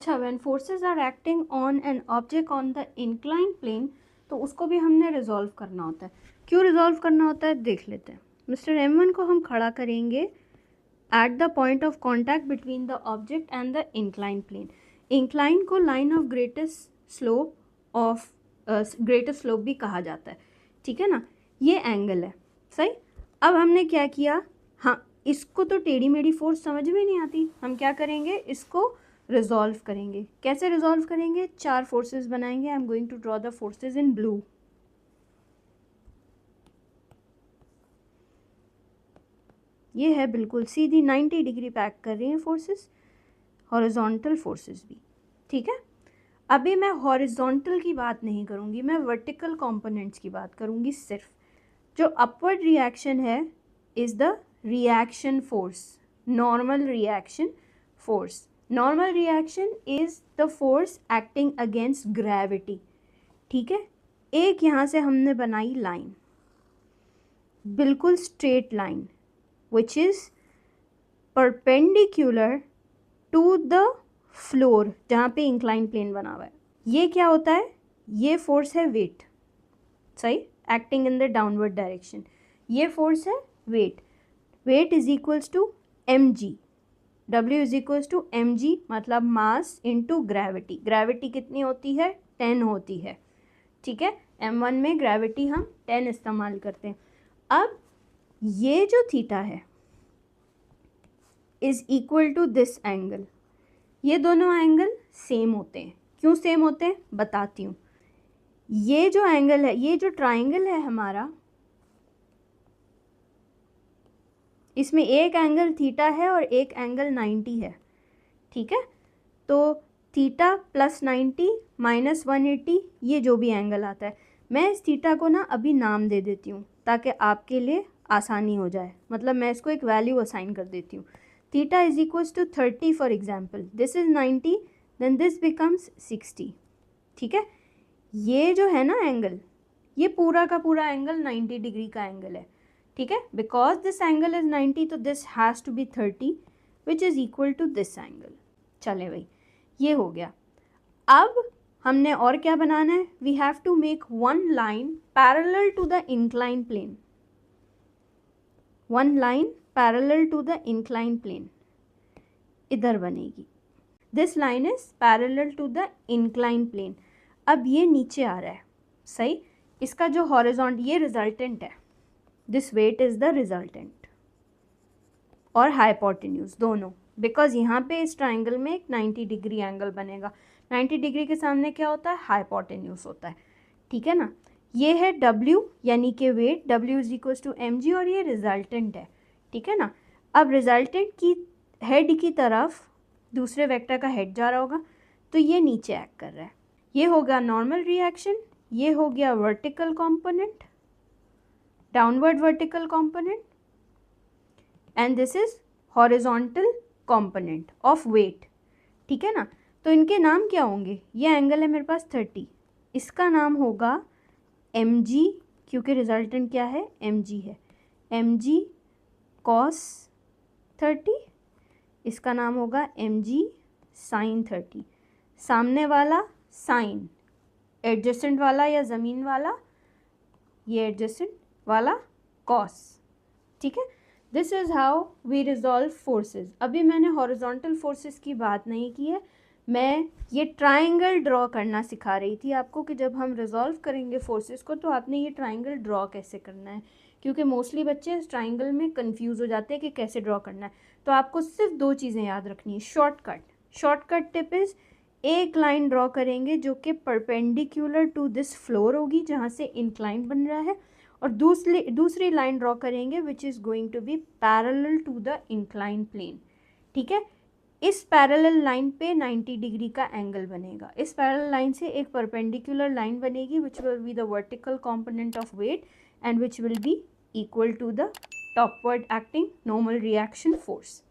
अच्छा, when forces are acting on an object on the incline plane, तो उसको भी हमने रिजॉल्व करना होता है। क्यों रिजॉल्व करना होता है देख लेते हैं। मिस्टर M1 को हम खड़ा करेंगे at the point of contact between the object and the incline plane. Incline को लाइन ऑफ ग्रेटेस्ट स्लोप भी कहा जाता है, ठीक है ना। ये एंगल है, सही। अब हमने क्या किया, हाँ, इसको तो टेढ़ी मेढ़ी फोर्स समझ में नहीं आती, हम क्या करेंगे, इसको रिजॉल्व करेंगे। कैसे रिजॉल्व करेंगे, 4 फोर्सेस बनाएंगे। I am going to draw the forces in blue. ये है बिल्कुल सीधी 90 डिग्री पैक कर रही हैं फोर्सेस, हॉरिजॉन्टल फोर्सेस भी, ठीक है। अभी मैं हॉरिजॉन्टल की बात नहीं करूँगी, मैं वर्टिकल कंपोनेंट्स की बात करूँगी सिर्फ। जो अपवर्ड रिएक्शन है is the reaction force, normal reaction force. Normal reaction is the force acting against gravity, ठीक है। एक यहाँ से हमने बनाई लाइन, बिल्कुल straight line, which is perpendicular to the floor, जहाँ पे इंक्लाइन प्लेन बना हुआ है। ये क्या होता है, ये फोर्स है वेट, सही, acting in the downward direction. ये फोर्स है weight. Weight is equals to mg, w is equals to mg, मतलब मास इनटू ग्रेविटी। ग्रेविटी कितनी होती है, 10 होती है, ठीक है। m1 में ग्रेविटी हम 10 इस्तेमाल करते हैं। अब ये जो थीटा है is equal to this angle. ये दोनों एंगल सेम होते हैं। क्यों सेम होते हैं बताती हूँ। ये जो एंगल है, ये जो ट्राइंगल है हमारा, इसमें एक एंगल थीटा है और एक एंगल 90 है, ठीक है। तो थीटा प्लस 90 माइनस 180, ये जो भी एंगल आता है, मैं इस थीटा को ना अभी नाम दे देती हूँ ताकि आपके लिए आसानी हो जाए। मतलब मैं इसको एक वैल्यू असाइन कर देती हूँ। Theta is equals to 30 for example, this is 90, then this becomes 60, ठीक है। ये जो है ना एंगल, ये पूरा का पूरा एंगल 90 डिग्री का एंगल है, ठीक है। बिकॉज दिस एंगल इज 90, तो this has to be 30 which is equal to this angle. चले भाई, ये हो गया। अब हमने और क्या बनाना है, we have to make one line parallel to the incline plane. One line parallel to the incline plane इधर बनेगी। This line is parallel to the incline plane. अब ये नीचे आ रहा है, सही। इसका जो हॉरिजॉन्ट, ये रिजल्टेंट है, this weight is the resultant और हाइपोटेन्यूज दोनों। बिकॉज यहाँ पे इस ट्राइंगल में एक 90 डिग्री एंगल बनेगा। 90 डिग्री के सामने क्या होता है, हाइपोटेन्यूज होता है, ठीक है ना। ये है W यानी कि weight, W is equal to mg, और ये रिजल्टेंट है, ठीक है ना। अब रिजल्टेंट की हेड की तरफ दूसरे वेक्टर का हेड जा रहा होगा, तो ये नीचे एक्ट कर रहा है। ये हो गया नॉर्मल रिएक्शन, ये हो गया vertical component, downward vertical component, and this is horizontal component of weight, ठीक है ना। तो इनके नाम क्या होंगे, ये एंगल है मेरे पास 30, इसका नाम होगा mg, क्योंकि रिजल्टेंट क्या है, mg है, mg cos 30, इसका नाम होगा mg sin 30। सामने वाला साइन, एडजेसेंट वाला या ज़मीन वाला, ये एडजेसेंट वाला कॉस, ठीक है। This is how we resolve forces. अभी मैंने हॉरिजॉन्टल फोर्सेस की बात नहीं की है, मैं ये ट्राइंगल ड्रॉ करना सिखा रही थी आपको कि जब हम रिजॉल्व करेंगे फोर्सेस को तो आपने ये ट्राइंगल ड्रॉ कैसे करना है, क्योंकि मोस्टली बच्चे इस ट्राइंगल में कंफ्यूज हो जाते हैं कि कैसे ड्रॉ करना है। तो आपको सिर्फ 2 चीज़ें याद रखनी है। शॉर्टकट टिप इज़, एक लाइन ड्रॉ करेंगे जो कि परपेंडिकुलर टू दिस फ्लोर होगी जहाँ से इंक्लाइन बन रहा है, और दूसरी लाइन ड्रॉ करेंगे which is going to be parallel to the incline plane, ठीक है। इस पैरेलल लाइन पे 90 डिग्री का एंगल बनेगा। इस पैरेलल लाइन से एक परपेंडिकुलर लाइन बनेगी which will be the vertical component of weight and which will be equal to the topward acting normal reaction force.